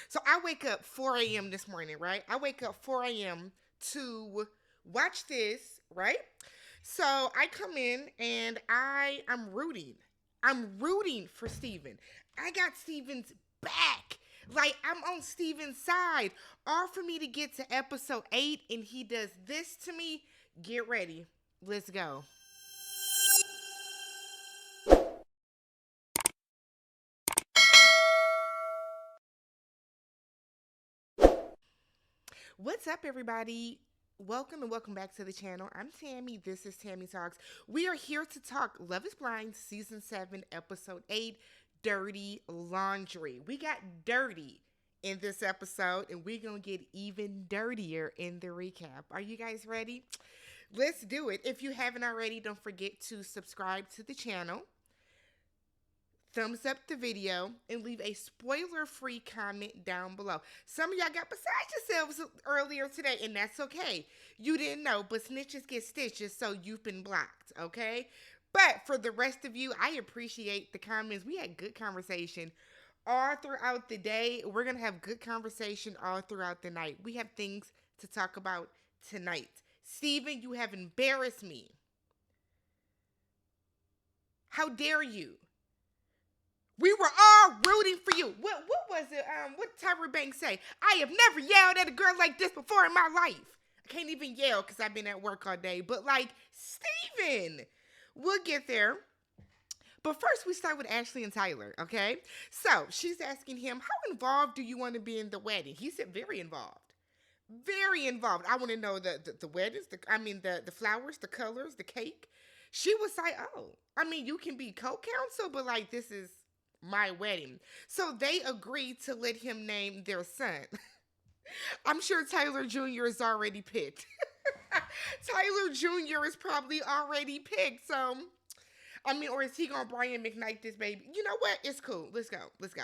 So I wake up 4 a.m. this morning, right? I wake up 4 a.m. to watch this, right? So I come in and I'm rooting. I'm rooting for Steven. I got Steven's back. Like I'm on Steven's side. All for me to get to episode 8 and he does this to me. Get ready. Let's go. What's up, everybody? Welcome and welcome back to the channel. I'm Tammy. This is Tammy Talks. We are here to talk Love is Blind Season 7, Episode 8, Dirty Laundry. We got dirty in this episode, and we're going to get even dirtier in the recap. Are you guys ready? Let's do it. If you haven't already, don't forget to subscribe to the channel, thumbs up the video, and leave a spoiler-free comment down below. Some of y'all got beside yourselves earlier today, and that's okay. You didn't know, but snitches get stitches, so you've been blocked, okay? But for the rest of you, I appreciate the comments. We had good conversation all throughout the day. We're going to have good conversation all throughout the night. We have things to talk about tonight. Steven, you have embarrassed me. How dare you? We were all rooting for you. What was it? What did Tyra Banks say? I have never yelled at a girl like this before in my life. I can't even yell because I've been at work all day. But like, Steven, we'll get there. But first, we start with Ashley and Tyler, okay? So she's asking him, how involved do you want to be in the wedding? He said, very involved. Very involved. I want to know the weddings, the flowers, the colors, the cake. She was like, oh, you can be co-counsel, but like, this is my wedding. So they agreed to let him name their son. I'm sure Tyler Jr. is already picked. Tyler Jr. is probably already picked. So, or is he gonna Brian McKnight this baby? You know what? It's cool. Let's go. Let's go.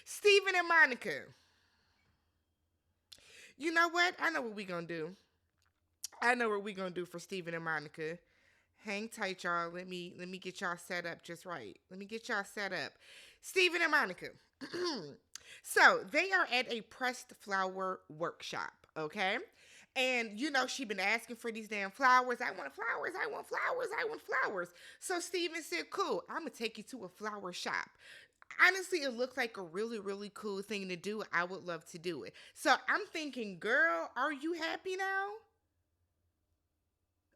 Steven and Monica. You know what? I know what we gonna do. I know what we gonna do for Steven and Monica. Hang tight, y'all. Let me get y'all set up just right. Let me get y'all set up. Steven and Monica. So they are at a pressed flower workshop, okay? And she been asking for these damn flowers. I want flowers. I want flowers. I want flowers. So Steven said, cool, I'm going to take you to a flower shop. Honestly, it looked like a really, really cool thing to do. I would love to do it. So I'm thinking, girl, are you happy now?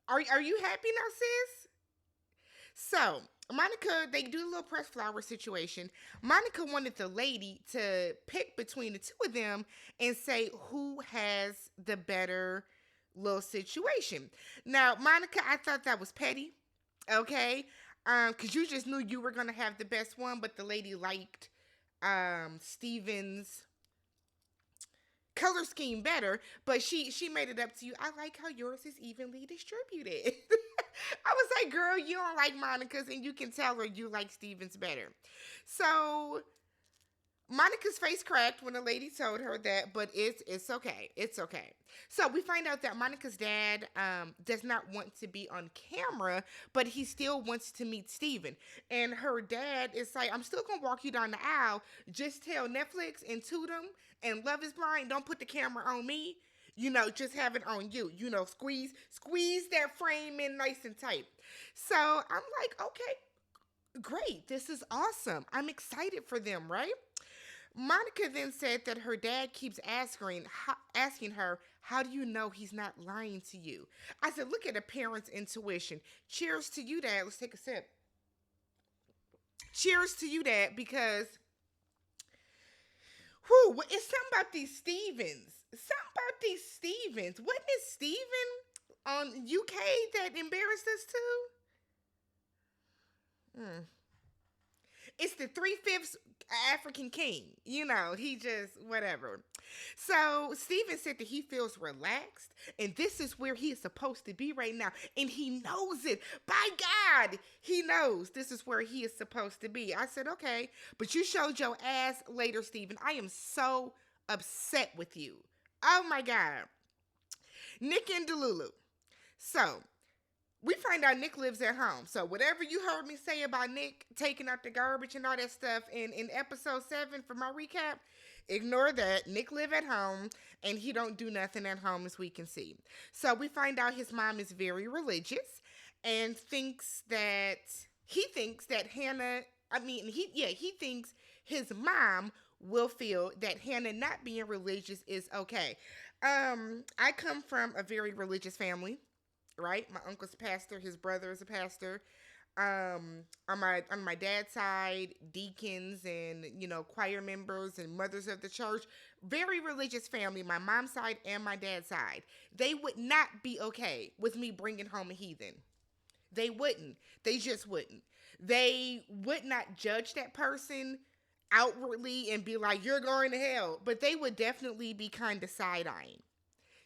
Are you happy now, sis? So, Monica, they do a little press flower situation. Monica wanted the lady to pick between the two of them and say who has the better little situation. Now, Monica, I thought that was petty, okay? Because you just knew you were going to have the best one, but the lady liked Steven's color scheme better, but she made it up to you. I like how yours is evenly distributed. I was like, girl, you don't like Monica's, and you can tell her you like Steven's better. So Monica's face cracked when the lady told her that, but it's okay. It's okay. So we find out that Monica's dad does not want to be on camera, but he still wants to meet Steven. And her dad is like, I'm still going to walk you down the aisle. Just tell Netflix and Tutum and Love is Blind, don't put the camera on me. Just have it on you. Squeeze that frame in nice and tight. So I'm like, okay, great. This is awesome. I'm excited for them, right? Monica then said that her dad keeps asking her, how do you know he's not lying to you? I said, look at a parent's intuition. Cheers to you, Dad. Let's take a sip. Cheers to you, Dad, because it's something about these Stevens. Wasn't it Steven on UK that embarrassed us too? It's the 3/5 African king. He just, whatever. So Steven said that he feels relaxed, and this is where he is supposed to be right now. And he knows it. By God, he knows this is where he is supposed to be. I said, okay, but you showed your ass later, Steven. I am so upset with you. Oh my God. Nick and Delulu. So We find out Nick lives at home. So whatever you heard me say about Nick taking out the garbage and all that stuff in episode 7 for my recap, ignore that. Nick live at home and he don't do nothing at home as we can see. So we find out his mom is very religious and he thinks that Hannah, he thinks his mom will feel that Hannah not being religious is okay. I come from a very religious family, right? My uncle's a pastor, his brother is a pastor. On my dad's side, deacons and choir members and mothers of the church, very religious family. My mom's side and my dad's side, they would not be okay with me bringing home a heathen. They wouldn't. They just wouldn't. They would not judge that person outwardly and be like, "You're going to hell," but they would definitely be kind of side eyeing,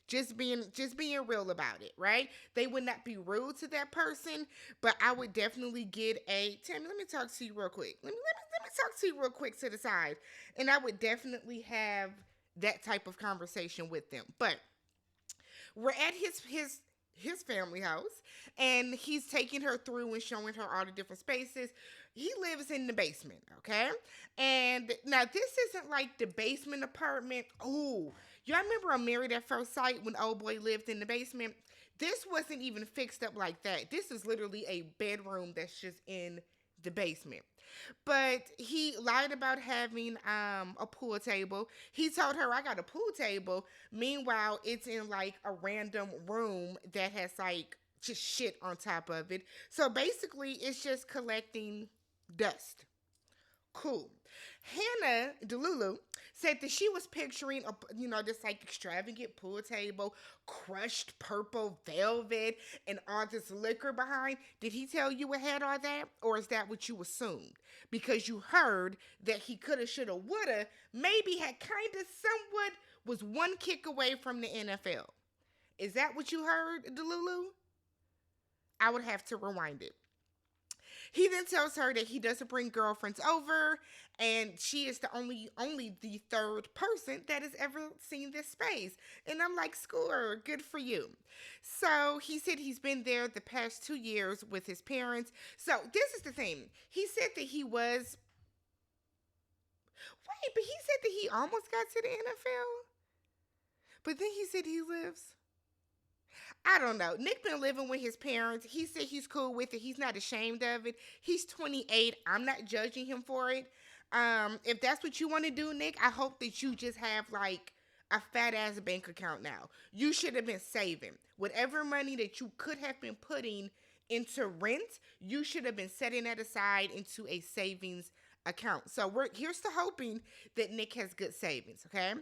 just being real about it, right? They would not be rude to that person, but I would definitely get a Tammy. Let me talk to you real quick. Let me talk to you real quick to the side, and I would definitely have that type of conversation with them. But we're at his family house, and he's taking her through and showing her all the different spaces. He lives in the basement, okay? And now this isn't like the basement apartment. Oh, y'all remember on Married at First Sight when old boy lived in the basement? This wasn't even fixed up like that. This is literally a bedroom that's just in the basement. But he lied about having a pool table. He told her I got a pool table. Meanwhile, it's in like a random room that has like just shit on top of it. So basically, it's just collecting dust. Cool. Hannah Delulu said that she was picturing this like extravagant pool table, crushed purple velvet, and all this liquor behind. Did he tell you it had all that, or is that what you assumed? Because you heard that he coulda, shoulda, woulda, maybe had kind of somewhat was one kick away from the NFL. Is that what you heard, Delulu? I would have to rewind it. He then tells her that he doesn't bring girlfriends over, and she is the only the third person that has ever seen this space. And I'm like, score, good for you. So he said he's been there the past 2 years with his parents. So this is the thing. He said that he was but he said that he almost got to the NFL. But then he said he lives. I don't know. Nick been living with his parents. He said he's cool with it. He's not ashamed of it. He's 28. I'm not judging him for it. If that's what you want to do, Nick, I hope that you just have like a fat ass bank account now. You should have been saving. Whatever money that you could have been putting into rent, you should have been setting that aside into a savings account. So here's to hoping that Nick has good savings, okay?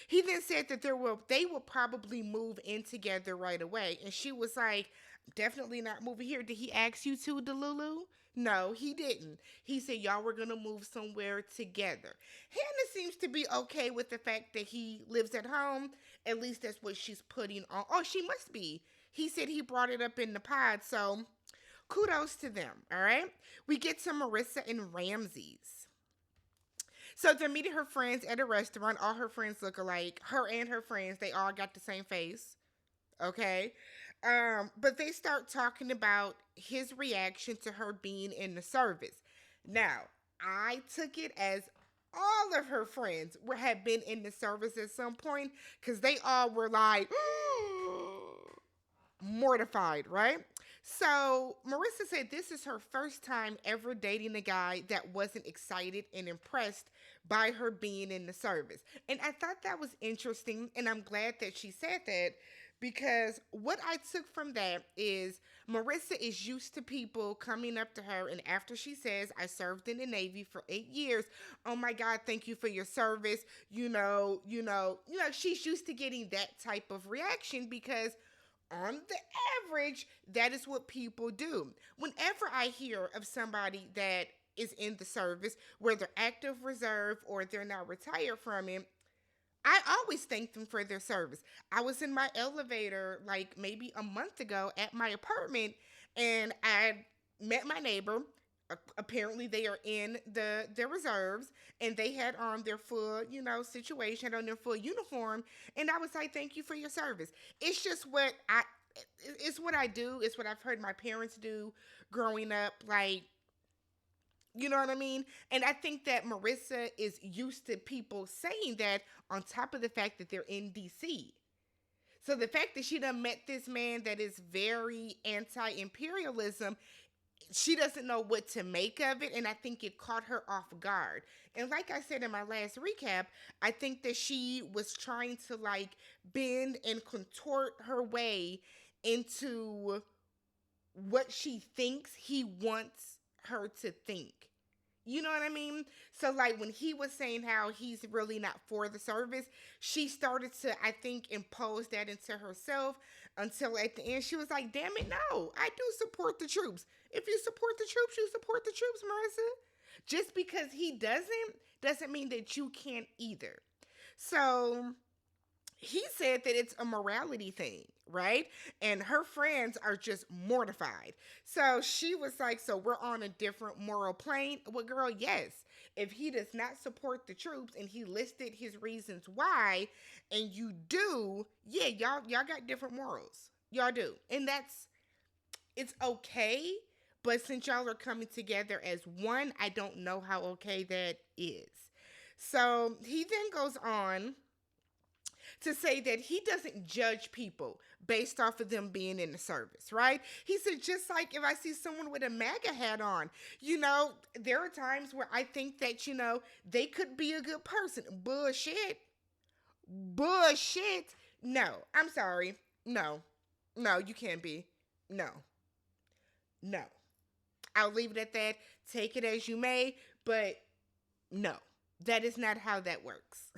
He then said that they will probably move in together right away. And she was like, definitely not moving here. Did he ask you to, Delulu? No, he didn't. He said y'all were gonna move somewhere together. Hannah seems to be okay with the fact that he lives at home. At least that's what she's putting on. Oh, she must be. He said he brought it up in the pod, so kudos to them, all right? We get to Marissa and Ramsey's. So they're meeting her friends at a restaurant. All her friends look alike. Her and her friends, they all got the same face. Okay? But they start talking about his reaction to her being in the service. Now, I took it as all of her friends had been in the service at some point because they all were like mortified, right? So Marissa said this is her first time ever dating a guy that wasn't excited and impressed by her being in the service. And I thought that was interesting, and I'm glad that she said that because what I took from that is Marissa is used to people coming up to her, and after she says, I served in the Navy for 8 years, oh my God, thank you for your service. She's used to getting that type of reaction because on the average, that is what people do. Whenever I hear of somebody that is in the service, whether active reserve or they're now retired from it, I always thank them for their service. I was in my elevator like maybe a month ago at my apartment, and I met my neighbor. Apparently they are in the reserves, and they had on their full situation, on their full uniform, and I was like, thank you for your service. It's just what it's what I do. It's what I've heard my parents do growing up. Like, you know what I mean? And I think that Marissa is used to people saying that on top of the fact that they're in DC. So the fact that she done met this man that is very anti-imperialism, she doesn't know what to make of it, and I think it caught her off guard. And like I said in my last recap, I think that she was trying to like bend and contort her way into what she thinks he wants her to think. You know what I mean? So like when he was saying how he's really not for the service, she started to, I think, impose that into herself until at the end she was like, "Damn it, no. I do support the troops. If you support the troops, you support the troops, Marissa. Just because he doesn't mean that you can't either." So he said that it's a morality thing, right? And her friends are just mortified. So she was like, "So we're on a different moral plane?" Well, girl, yes. If he does not support the troops and he listed his reasons why, and you do, yeah, y'all got different morals. Y'all do. And it's okay. But since y'all are coming together as one, I don't know how okay that is. So he then goes on to say that he doesn't judge people based off of them being in the service, right? He said, just like if I see someone with a MAGA hat on, there are times where I think that, they could be a good person. Bullshit. Bullshit. No, I'm sorry. No, no, you can't be. No, no. I'll leave it at that. Take it as you may, but no, that is not how that works.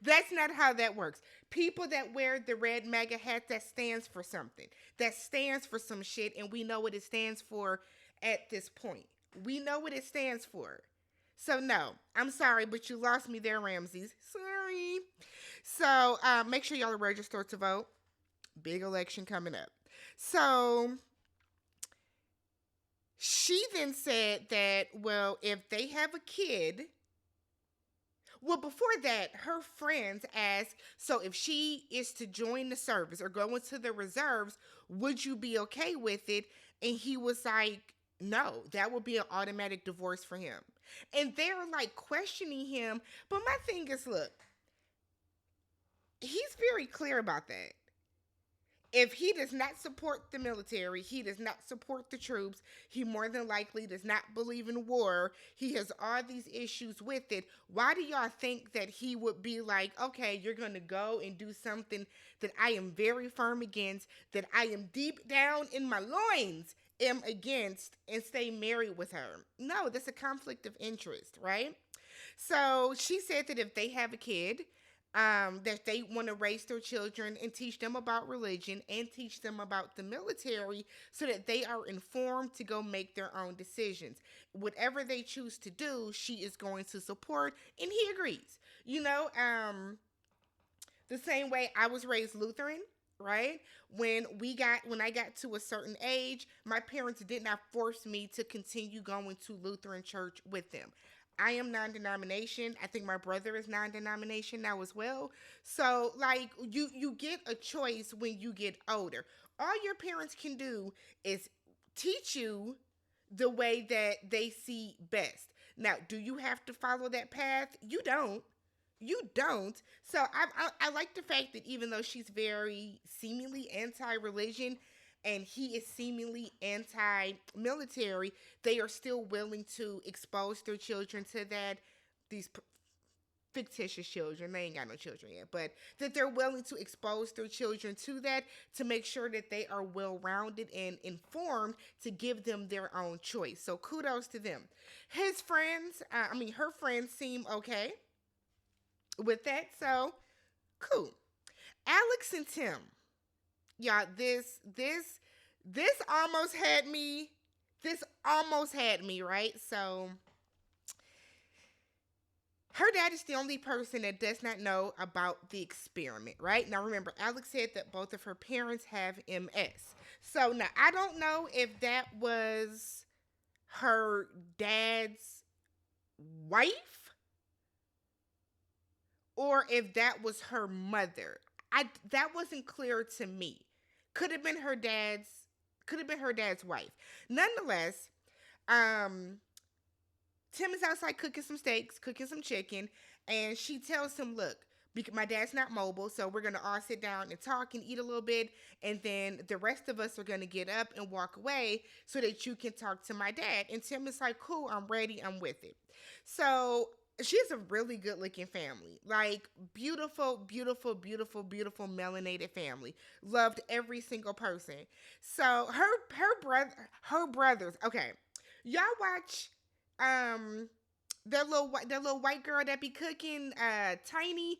That's not how that works. People that wear the red MAGA hat, that stands for something. That stands for some shit, and we know what it stands for at this point. We know what it stands for. So no, I'm sorry, but you lost me there, Ramses. Sorry. So make sure y'all are registered to vote. Big election coming up. So she then said that, well, if they have a kid, well, before that, her friends asked, so if she is to join the service or go into the reserves, would you be okay with it? And he was like, no, that would be an automatic divorce for him. And they're like questioning him. But my thing is, look, he's very clear about that. If he does not support the military, he does not support the troops, he more than likely does not believe in war, he has all these issues with it, why do y'all think that he would be like, okay, you're going to go and do something that I am very firm against, that I am deep down in my loins am against, and stay married with her? No, that's a conflict of interest, right? So she said that if they have a kid, that they want to raise their children and teach them about religion and teach them about the military so that they are informed to go make their own decisions. Whatever they choose to do, she is going to support, and he agrees. The same way I was raised Lutheran, right? When I got to a certain age, my parents did not force me to continue going to Lutheran church with them. I am non-denomination. I think my brother is non-denomination now as well. So like you get a choice when you get older. All your parents can do is teach you the way that they see best. Now, do you have to follow that path? You don't. You don't. So I like the fact that even though she's very seemingly anti-religion and he is seemingly anti-military, they are still willing to expose their children to that. These fictitious children, they ain't got no children yet, but that they're willing to expose their children to that to make sure that they are well-rounded and informed to give them their own choice. So kudos to them. Her friends seem okay with that, so cool. Alex and Tim, y'all, this almost had me. This almost had me, right? So her dad is the only person that does not know about the experiment, right? Now remember, Alex said that both of her parents have MS. So now I don't know if that was her dad's wife or if that was her mother. That wasn't clear to me. Could have been her dad's. Could have been her dad's wife. Nonetheless, um, Tim is outside cooking some steaks, cooking some chicken, and she tells him, "Look, because my dad's not mobile, so we're gonna all sit down and talk and eat a little bit, and then the rest of us are gonna get up and walk away so that you can talk to my dad." And Tim is like, "Cool, I'm ready, I'm with it." So she has a really good looking family, like beautiful, beautiful, beautiful, beautiful melanated family. Loved every single person. So her brothers. Okay, y'all watch that little white girl that be cooking tiny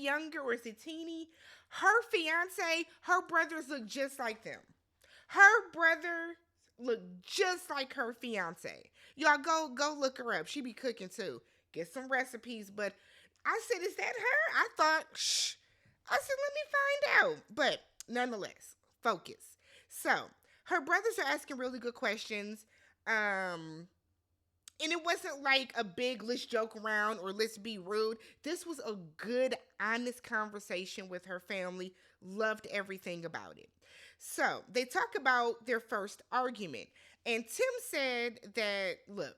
younger, or is it teeny? Her fiance, her brothers look just like them. Her brother look just like her fiance. Y'all go look her up. She be cooking too. Get some recipes. But I said, is that her? I thought, shh. I said, let me find out. But nonetheless, focus. So her brothers are asking really good questions. And it wasn't like a big let's joke around or let's be rude. This was a good, honest conversation with her family. Loved everything about it. So they talk about their first argument. And Tim said that, look,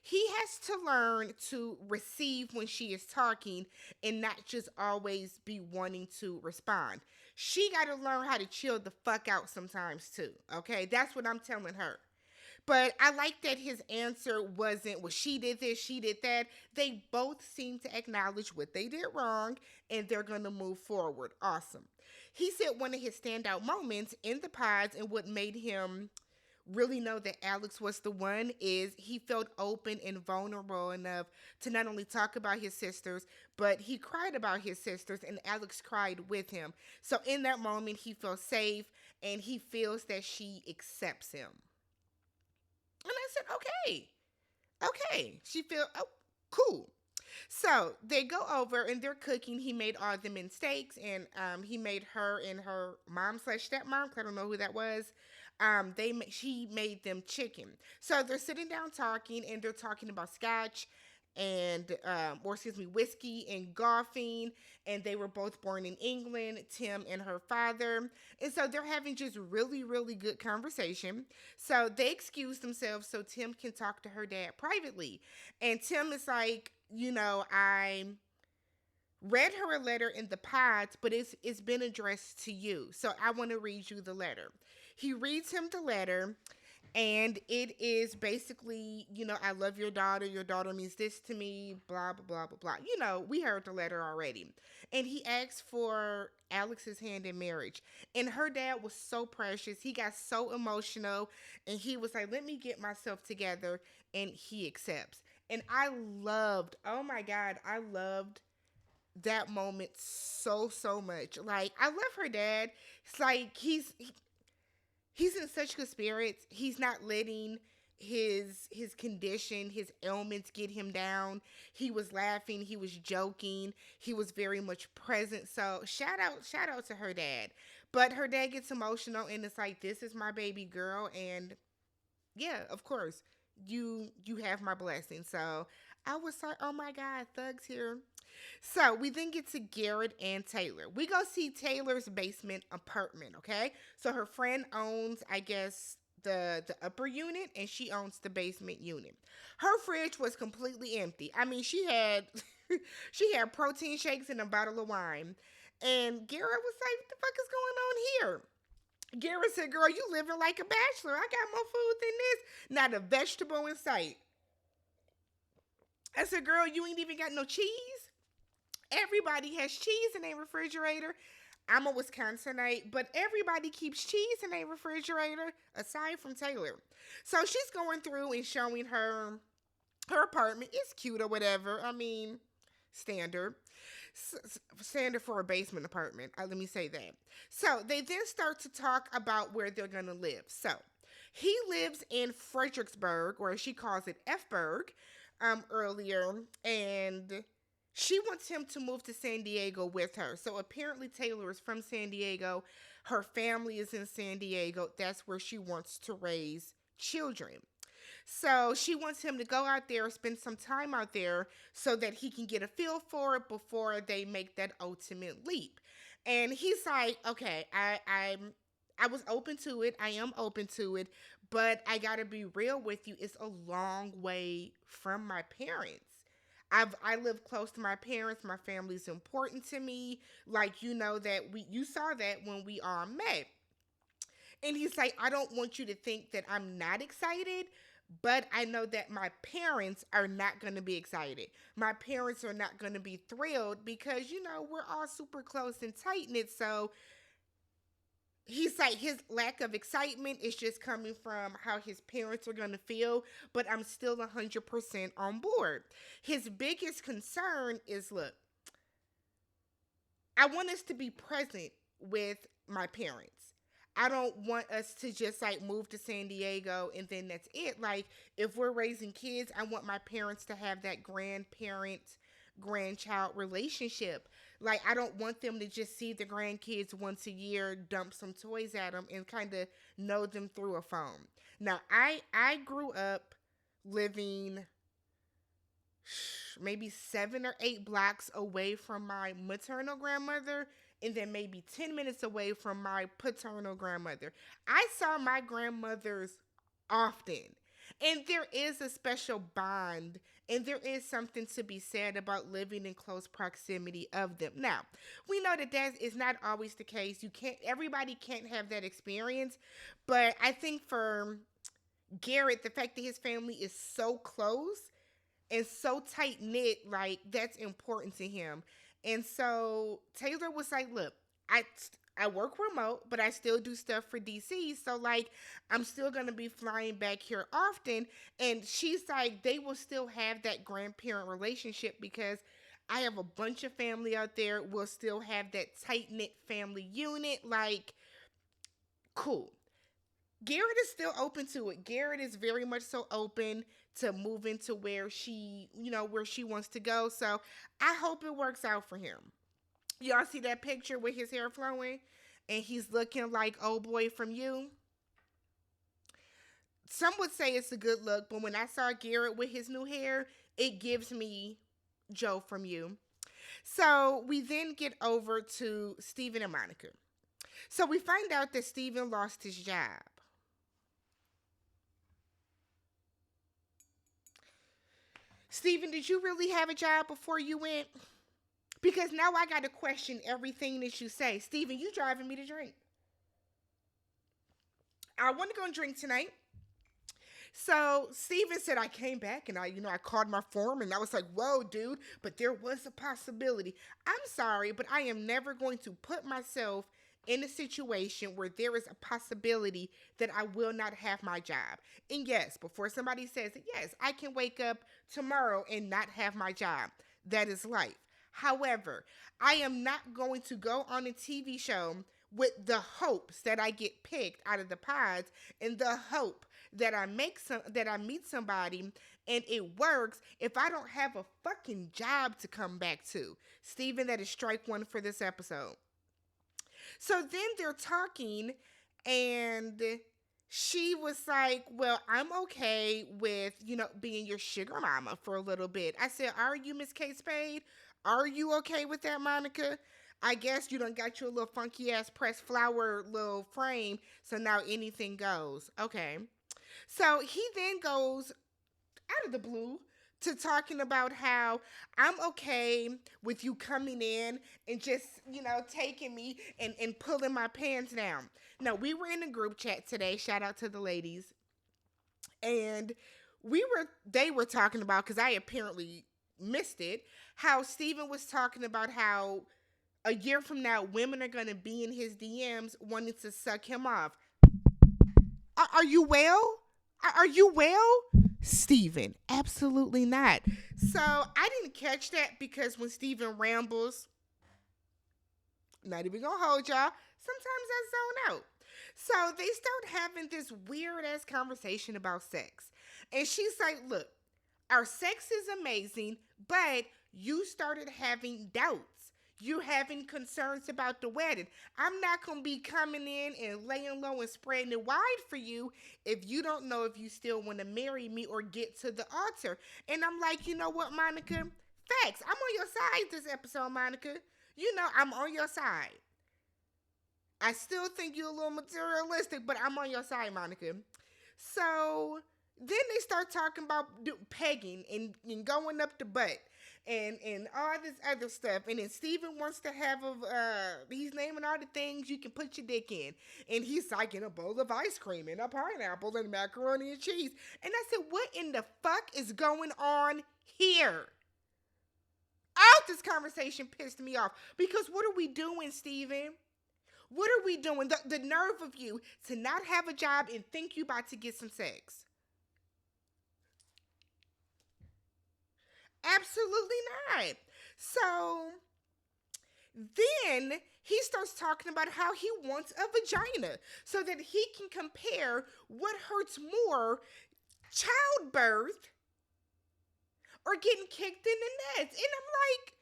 he has to learn to receive when she is talking and not just always be wanting to respond. She got to learn how to chill the fuck out sometimes too. Okay, that's what I'm telling her. But I like that his answer wasn't, well, she did this, she did that. They both seem to acknowledge what they did wrong and they're going to move forward. Awesome. He said one of his standout moments in the pods and what made him really know that Alex was the one is he felt open and vulnerable enough to not only talk about his sisters, but he cried about his sisters and Alex cried with him. So in that moment, he felt safe and he feels that she accepts him. And I said, okay, okay. She feel, oh, cool. So they go over and they're cooking. He made all the men steaks, and he made her and her mom slash stepmom. I don't know who that was. She made them chicken. So they're sitting down talking, and they're talking about scotch and or excuse me, whiskey and golfing. And they were both born in England, Tim and her father. And so they're having just really, really good conversation. So they excuse themselves so Tim can talk to her dad privately. And Tim is like, I read her a letter in the pods, but it's been addressed to you. So I want to read you the letter. He reads him the letter, and it is basically, I love your daughter. Your daughter means this to me, blah, blah, blah, blah, blah. We heard the letter already. And he asked for Alex's hand in marriage. And her dad was so precious. He got so emotional. And he was like, let me get myself together. And he accepts. And I loved, oh my God, I loved that moment so, so much. Like, I love her dad. It's like he's in such good spirits. He's not letting his condition, his ailments get him down. He was laughing, he was joking, he was very much present. So shout out to her dad. But her dad gets emotional and it's like, this is my baby girl, and yeah, of course, you have my blessing. So I was like, oh my God, Thug's here. So we then get to Garrett and Taylor. We go see Taylor's basement apartment, okay? So her friend owns, I guess, the upper unit, and she owns the basement unit. Her fridge was completely empty. I mean, she had she had protein shakes and a bottle of wine. And Garrett was like, what the fuck is going on here? Garrett said, girl, you living like a bachelor. I got more food than this. Not a vegetable in sight. I said, girl, you ain't even got no cheese. Everybody has cheese in their refrigerator. I'm a Wisconsinite, but everybody keeps cheese in their refrigerator aside from Taylor. So she's going through and showing her apartment. It's cute or whatever. I mean, standard. Standard for a basement apartment. Let me say that. So they then start to talk about where they're going to live. So he lives in Fredericksburg, or she calls it Fburg, earlier, and she wants him to move to San Diego with her. So apparently Taylor is from San Diego. Her family is in San Diego. That's where she wants to raise children. So she wants him to go out there, spend some time out there so that he can get a feel for it before they make that ultimate leap. And he's like, okay, I was open to it. I am open to it, but I gotta be real with you. It's a long way from my parents. I live close to my parents. My family's important to me. Like you know that you saw that when we all met. And he's like, I don't want you to think that I'm not excited, but I know that my parents are not going to be excited. My parents are not going to be thrilled because, we're all super close and tight knit. So he's like, his lack of excitement is just coming from how his parents are going to feel, but I'm still 100% on board. His biggest concern is look, I want us to be present with my parents. I don't want us to just like move to San Diego and then that's it. Like, if we're raising kids, I want my parents to have that grandparent grandchild relationship. Like, I don't want them to just see the grandkids once a year, dump some toys at them, and kind of know them through a phone. Now, I grew up living maybe 7 or 8 blocks away from my maternal grandmother and then maybe 10 minutes away from my paternal grandmother. I saw my grandmothers often. And there is a special bond and there is something to be said about living in close proximity of them. Now, we know that is not always the case. Everybody can't have that experience, but I think for Garrett, the fact that his family is so close and so tight knit, like that's important to him. And so Taylor was like, "Look, I I work remote, but I still do stuff for DC. So like, I'm still gonna be flying back here often." And she's like, "They will still have that grandparent relationship because I have a bunch of family out there. We'll still have that tight knit family unit. Like, cool." Garrett is still open to it. Garrett is very much so open to moving to where where she wants to go. So I hope it works out for him. Y'all see that picture with his hair flowing and he's looking like old boy from You? Some would say it's a good look, but when I saw Garrett with his new hair, it gives me Joe from You. So we then get over to Steven and Monica. So we find out that Steven lost his job. Steven, did you really have a job before you went? Because now I got to question everything that you say. Steven, you driving me to drink. I want to go and drink tonight. So Steven said I came back and I called my form and I was like, whoa, dude, but there was a possibility. I'm sorry, but I am never going to put myself in a situation where there is a possibility that I will not have my job. And yes, before somebody says it, yes, I can wake up tomorrow and not have my job. That is life. However, I am not going to go on a TV show with the hopes that I get picked out of the pods and the hope that I meet somebody and it works if I don't have a fucking job to come back to. Steven, that is strike one for this episode. So then they're talking and she was like, well, I'm okay with, being your sugar mama for a little bit. I said, are you Miss Kate Spade? Are you okay with that, Monica? I guess you done got your little funky ass pressed flower little frame, so now anything goes. Okay. So he then goes out of the blue to talking about how I'm okay with you coming in and just, taking me and pulling my pants down. Now, we were in a group chat today. Shout out to the ladies. And they were talking about, because I apparently missed it, how Steven was talking about how a year from now, women are going to be in his DMs wanting to suck him off. Are you well? Are you well? Steven, absolutely not. So I didn't catch that because when Steven rambles, not even gonna hold y'all, sometimes I zone out. So they start having this weird ass conversation about sex. And she's like, look, our sex is amazing, but you started having doubts. You're having concerns about the wedding. I'm not going to be coming in and laying low and spreading it wide for you if you don't know if you still want to marry me or get to the altar. And I'm like, you know what, Monica? Facts. I'm on your side this episode, Monica. I'm on your side. I still think you're a little materialistic, but I'm on your side, Monica. So then they start talking about pegging and going up the butt and all this other stuff. And then Steven wants to have he's naming all the things you can put your dick in. And he's like in a bowl of ice cream and a pineapple and macaroni and cheese. And I said, what in the fuck is going on here? All this conversation pissed me off because what are we doing, Steven? What are we doing? The nerve of you to not have a job and think you about to get some sex. Absolutely not. So then he starts talking about how he wants a vagina so that he can compare what hurts more, childbirth or getting kicked in the nuts. And I'm like,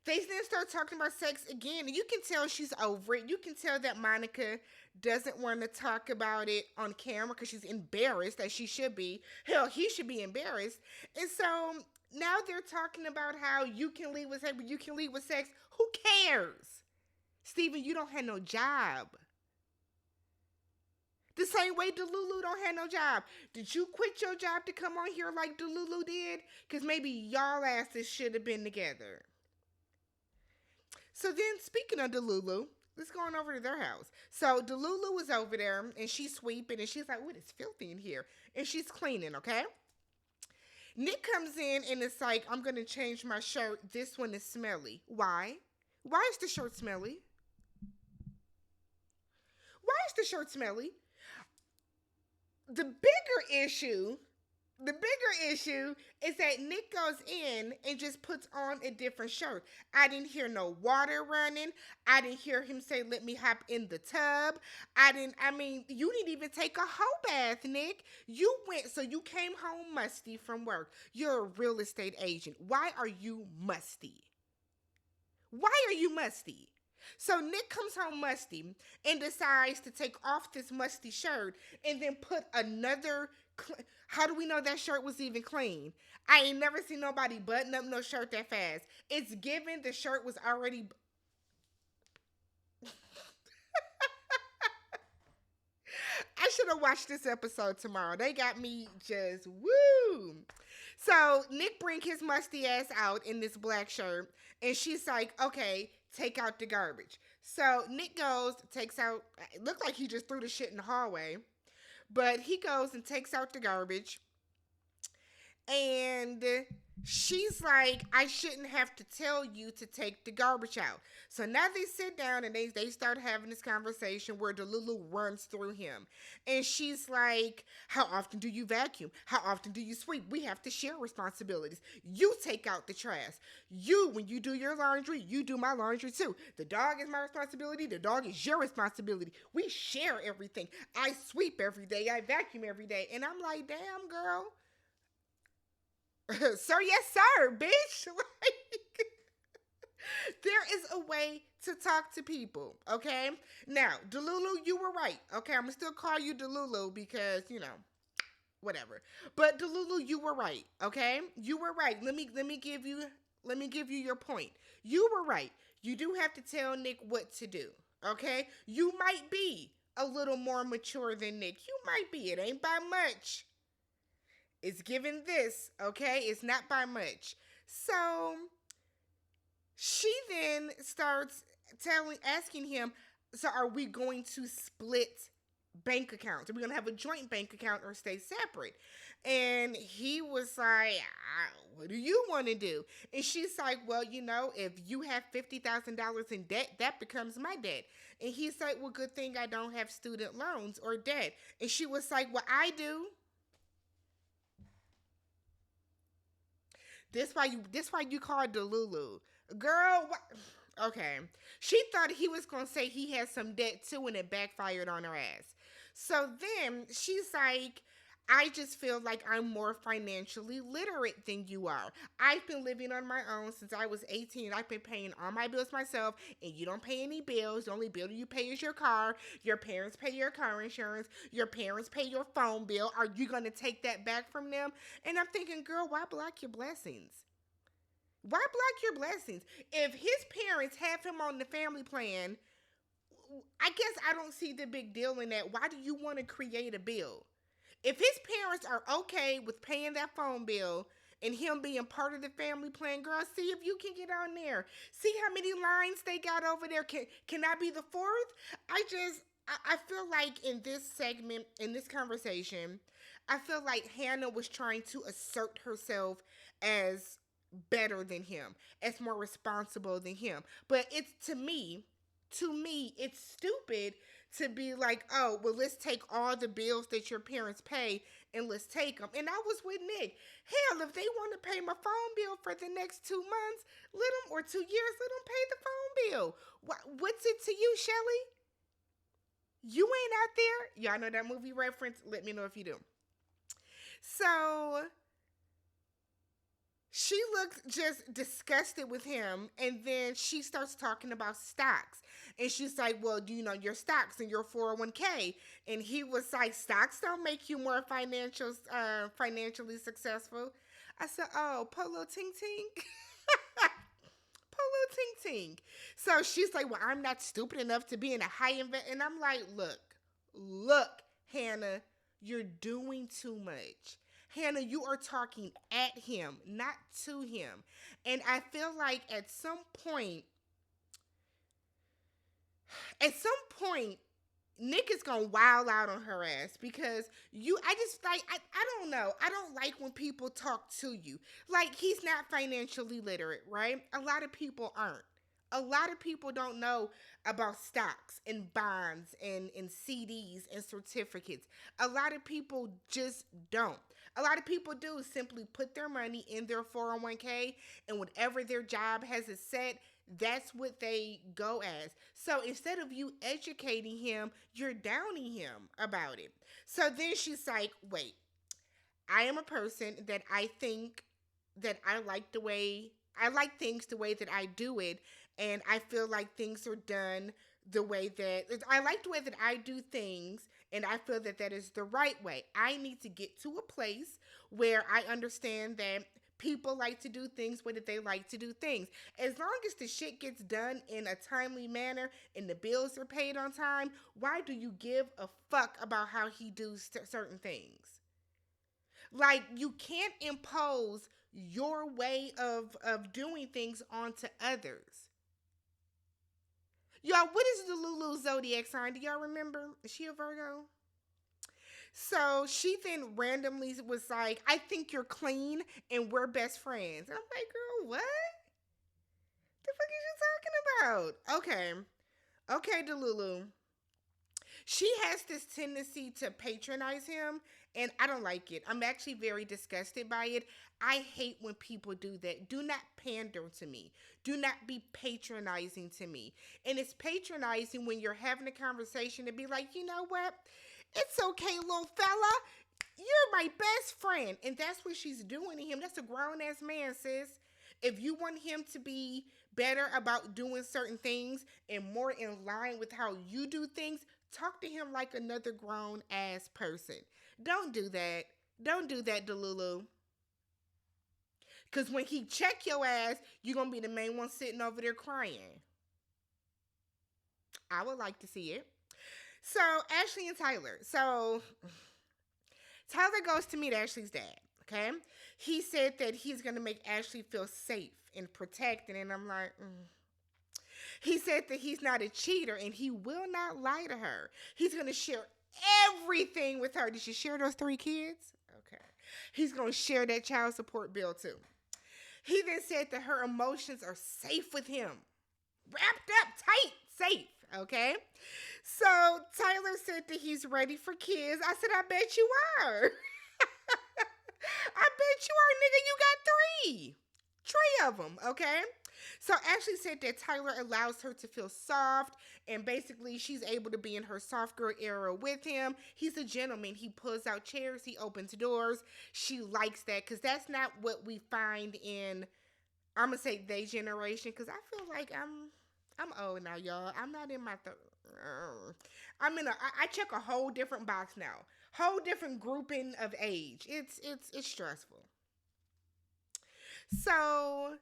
they then start talking about sex again, and you can tell she's over it. You can tell that Monica doesn't want to talk about it on camera because she's embarrassed, as she should be. Hell, he should be embarrassed. And so now they're talking about how you can lead with sex, but you can lead with sex. Who cares? Steven, you don't have no job. The same way Delulu don't have no job. Did you quit your job to come on here like Delulu did? Because maybe y'all asses should have been together. So then, speaking of Delulu, let's go on over to their house. So Delulu was over there, and she's sweeping, and she's like, what is filthy in here? And she's cleaning, okay? Nick comes in, and it's like, I'm going to change my shirt. This one is smelly. Why? Why is the shirt smelly? Why is the shirt smelly? The bigger issue is that Nick goes in and just puts on a different shirt. I didn't hear no water running. I didn't hear him say, let me hop in the tub. You didn't even take a hoe bath, Nick. So you came home musty from work. You're a real estate agent. Why are you musty? Why are you musty? So Nick comes home musty and decides to take off this musty shirt and then put another. How do we know that shirt was even clean? I ain't never seen nobody button up no shirt that fast. It's given the shirt was already. I should have watched this episode tomorrow. They got me just woo. So Nick bring his musty ass out in this black shirt, and she's like, okay, take out the garbage. So Nick goes, takes out, it looked like he just threw the shit in the hallway, but he goes and takes out the garbage. And she's like, I shouldn't have to tell you to take the garbage out. So now they sit down and they start having this conversation where Delulu runs through him. And she's like, how often do you vacuum? How often do you sweep? We have to share responsibilities. You take out the trash. When you do your laundry, you do my laundry too. The dog is my responsibility. The dog is your responsibility. We share everything. I sweep every day. I vacuum every day. And I'm like, damn, girl. Sir, yes, sir, bitch. Like, there is a way to talk to people, okay? Now, Delulu, you were right, okay? I'm gonna still call you Delulu because, whatever. But Delulu, you were right, okay? You were right. Let me give you your point. You were right. You do have to tell Nick what to do, okay? You might be a little more mature than Nick. You might be. It ain't by much. It's given this, okay? It's not by much. So she then starts asking him, so are we going to split bank accounts? Are we going to have a joint bank account or stay separate? And he was like, what do you want to do? And she's like, well, if you have $50,000 in debt, that becomes my debt. And he's like, well, good thing I don't have student loans or debt. And she was like, well, I do. This why you call Delulu. Girl, what? Okay. She thought he was going to say he had some debt too and it backfired on her ass. So then she's like, I just feel like I'm more financially literate than you are. I've been living on my own since I was 18. I've been paying all my bills myself, and you don't pay any bills. The only bill you pay is your car. Your parents pay your car insurance. Your parents pay your phone bill. Are you going to take that back from them? And I'm thinking, girl, why block your blessings? Why block your blessings? If his parents have him on the family plan, I guess I don't see the big deal in that. Why do you want to create a bill? If his parents are okay with paying that phone bill and him being part of the family plan, girl, see if you can get on there. See how many lines they got over there. Can I be the fourth? I feel like in this segment, in this conversation, I feel like Hannah was trying to assert herself as better than him, as more responsible than him. But it's to me, it's stupid to be like, oh, well, let's take all the bills that your parents pay and let's take them. And I was with Nick. Hell, if they want to pay my phone bill for the next 2 months, let them, or 2 years, let them pay the phone bill. What's it to you, Shelly? You ain't out there. Y'all know that movie reference? Let me know if you do. So she looked just disgusted with him, and then she starts talking about stocks, and she's like, well, do you know your stocks and your 401k? And he was like, stocks don't make you more financially successful. I said, oh, polo ting ting. Polo ting ting. So she's like, well, I'm not stupid enough to be in a high invest. And I'm like, look, Hannah, you're doing too much. Hannah, you are talking at him, not to him. And I feel like at some point, Nick is gonna wild out on her ass because I just like, I don't know. I don't like when people talk to you. Like, he's not financially literate, right? A lot of people aren't. A lot of people don't know about stocks and bonds and CDs and certificates. A lot of people just don't. A lot of people do simply put their money in their 401k, and whatever their job has it set, that's what they go as. So instead of you educating him, you're downing him about it. So then she's like, wait, I am a person that I think that I like things the way that I do it, and I feel like things are done the way that I like the way that I do things, and I feel that that is the right way. I need to get to a place where I understand that people like to do things the way that they like to do things. As long as the shit gets done in a timely manner and the bills are paid on time, why do you give a fuck about how he does certain things? Like, you can't impose your way of doing things onto others. Y'all, what is the Lulu zodiac sign? Do y'all remember? Is she a Virgo? So she then randomly was like, I think you're clean and we're best friends. And I'm like, girl, what? The fuck is you talking about? Okay, Delulu. She has this tendency to patronize him, and I don't like it. I'm actually very disgusted by it. I hate when people do that. Do not pander to me. Do not be patronizing to me. And it's patronizing when you're having a conversation to be like, you know what? It's okay, little fella. You're my best friend. And that's what she's doing to him. That's a grown ass man, sis. If you want him to be better about doing certain things and more in line with how you do things, talk to him like another grown ass person. Don't do that. Don't do that, Delulu. Because when he check your ass, you're going to be the main one sitting over there crying. I would like to see it. So, Ashley and Tyler. So, Tyler goes to meet Ashley's dad, okay? He said that he's going to make Ashley feel safe and protected, and I'm like, He said that he's not a cheater and he will not lie to her. He's going to share everything with her. Did she share those 3 kids? Okay. He's going to share that child support bill too. He then said that her emotions are safe with him. Wrapped up, tight, safe, okay? So Tyler said that he's ready for kids. I said, I bet you are. I bet you are, nigga. You got 3. 3 of them, okay? So Ashley said that Tyler allows her to feel soft, and basically she's able to be in her soft girl era with him. He's a gentleman. He pulls out chairs, he opens doors. She likes that because that's not what we find in, I'm gonna say, they generation, because I feel like I'm old now, y'all. I'm not in my I'm in a I check a whole different box now. Whole different grouping of age. It's stressful. So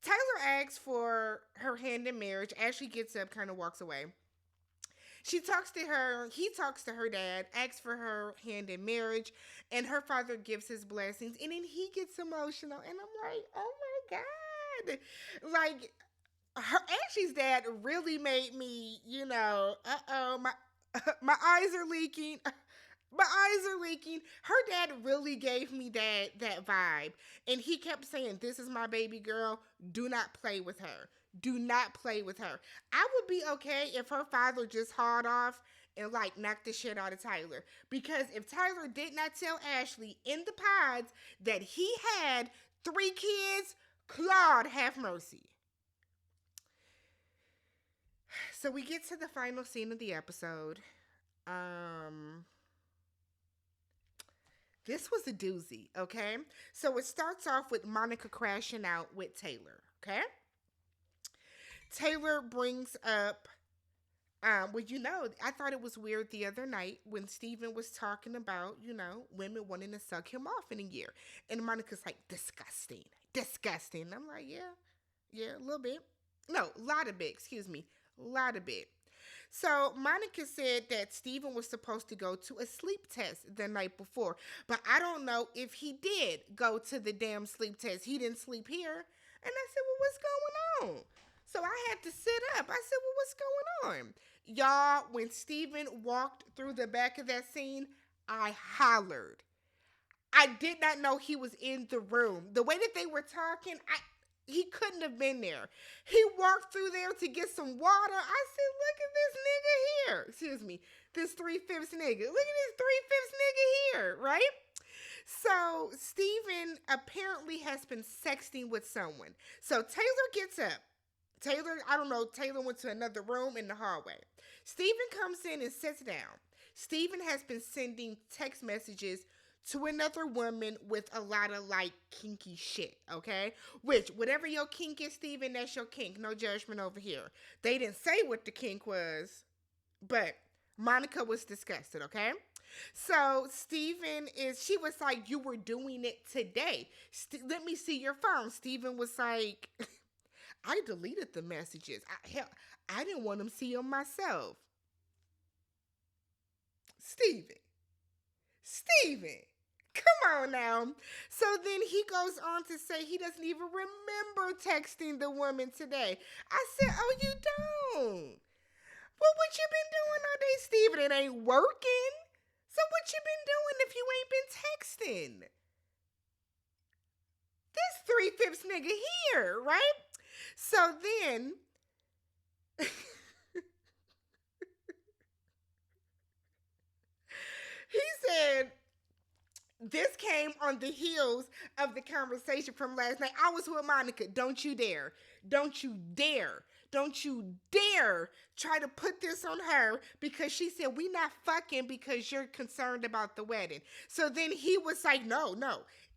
Tyler asks for her hand in marriage. Ashley gets up, kind of walks away. He talks to her dad, asks for her hand in marriage, and her father gives his blessings, and then he gets emotional, and I'm like, oh my God. Like, her Ashley's dad really made me, my my eyes are leaking. My eyes are leaking. Her dad really gave me that vibe. And he kept saying, "This is my baby girl. Do not play with her. Do not play with her." I would be okay if her father just hauled off and like knocked the shit out of Tyler. Because if Tyler did not tell Ashley in the pods that he had 3 kids, Claude have mercy. So we get to the final scene of the episode. Um This was a doozy, okay? So it starts off with Monica crashing out with Taylor, okay? Taylor brings up, I thought it was weird the other night when Steven was talking about, women wanting to suck him off in a year. And Monica's like, disgusting, disgusting. I'm like, yeah, a little bit. No, a lot of bit, excuse me, a lot of bit. So Monica said that Steven was supposed to go to a sleep test the night before, but I don't know if he did go to the damn sleep test. He didn't sleep here. And I said, well, what's going on? So I had to sit up. I said, well, what's going on? Y'all, when Steven walked through the back of that scene, I hollered. I did not know he was in the room. The way that they were talking, he couldn't have been there. He walked through there to get some water. I said, look at this nigga here. Excuse me, this 3/5 nigga. Look at this 3/5 nigga here, right? So Steven apparently has been sexting with someone. So Taylor gets up. I don't know, Taylor went to another room in the hallway. Steven comes in and sits down. Steven has been sending text messages to another woman with a lot of like kinky shit, okay? Which, whatever your kink is, Steven, that's your kink. No judgment over here. They didn't say what the kink was, but Monica was disgusted, okay? So she was like, you were doing it today. Let me see your phone. Steven was like, I deleted the messages. I didn't want them to see them myself. Steven, come on now. So then he goes on to say he doesn't even remember texting the woman today. I said, oh, you don't? Well, what you been doing all day, Steven? It ain't working. So what you been doing if you ain't been texting? This 3/5 nigga here, right? So then he said, this came on the heels of the conversation from last night. I was with Monica. Don't you dare. Don't you dare. Don't you dare try to put this on her because she said we not fucking because you're concerned about the wedding. So then he was like, no,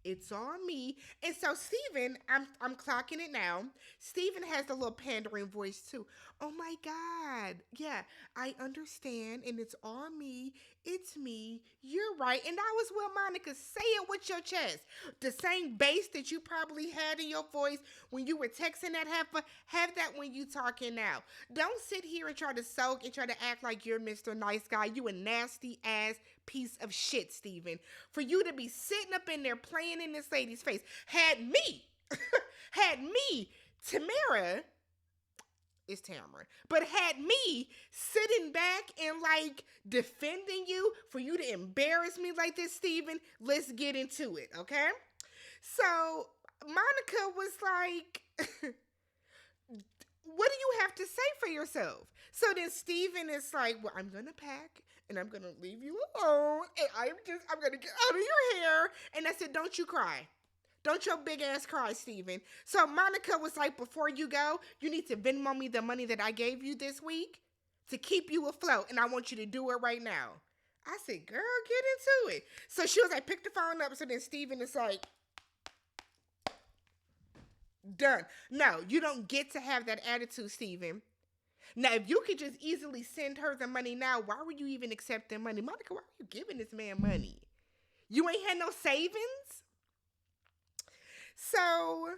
it's on me. And so Steven, I'm clocking it now. Steven has a little pandering voice too. Oh my God. Yeah, I understand. And it's on me. It's me. You're right. And I was with Monica. Say it with your chest. The same bass that you probably had in your voice when you were texting that heifer, have that when you talking now. Don't sit here and try to soak and try to act like you're Mr. Nice Guy. You a nasty ass piece of shit, Steven. For you to be sitting up in there playing in this lady's face. Had me, Tamara, it's Tamara, but had me sitting back and like defending you for you to embarrass me like this, Steven, let's get into it, okay? So Monica was like, what do you have to say for yourself? So then Steven is like, well, I'm going to pack and I'm going to leave you alone and I'm going to get out of your hair. And I said, don't you cry. Don't your big ass cry, Steven. So Monica was like, before you go, you need to Venmo me the money that I gave you this week to keep you afloat, and I want you to do it right now. I said, girl, get into it. So she was like, pick the phone up. So then Steven is like, done. No, you don't get to have that attitude, Steven. Now, if you could just easily send her the money now, why would you even accept the money? Monica, why are you giving this man money? You ain't had no savings? So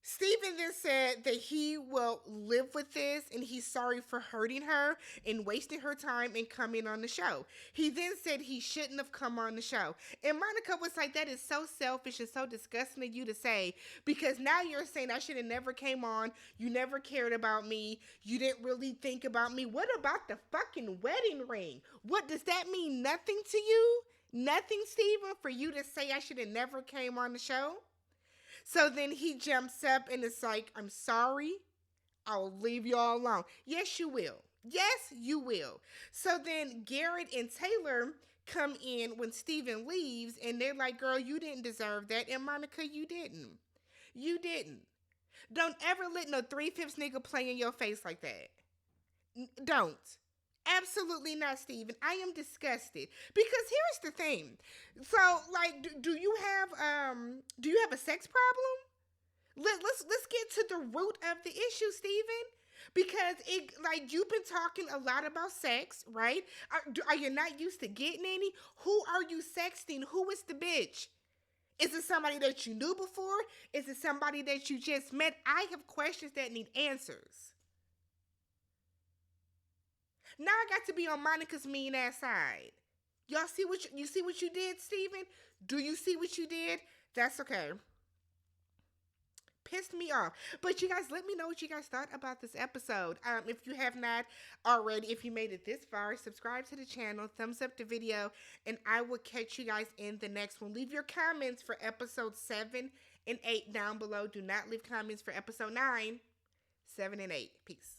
Steven then said that he will live with this and he's sorry for hurting her and wasting her time and coming on the show. He then said he shouldn't have come on the show. And Monica was like, that is so selfish and so disgusting of you to say, because now you're saying I should have never came on. You never cared about me. You didn't really think about me. What about the fucking wedding ring? What does that mean? Nothing to you? Nothing, Steven, for you to say I should have never came on the show? So then he jumps up and it's like, I'm sorry. I'll leave you all alone. Yes, you will. Yes, you will. So then Garrett and Taylor come in when Steven leaves and they're like, girl, you didn't deserve that. And Monica, you didn't. You didn't. Don't ever let no 3/5 nigga play in your face like that. Don't. Absolutely not, Steven. I am disgusted. Because here's the thing. So, like, do you have a sex problem? Let's get to the root of the issue, Steven. Because it, like, you've been talking a lot about sex, right? Are you not used to getting any? Who are you sexting? Who is the bitch? Is it somebody that you knew before? Is it somebody that you just met? I have questions that need answers. Now I got to be on Monica's mean ass side. Y'all see what you did, Steven? Do you see what you did? That's okay. Pissed me off. But you guys, let me know what you guys thought about this episode. If you have not already, if you made it this far, subscribe to the channel, thumbs up the video, and I will catch you guys in the next one. Leave your comments for episode 7 and 8 down below. Do not leave comments for episode 9, 7, and 8. Peace.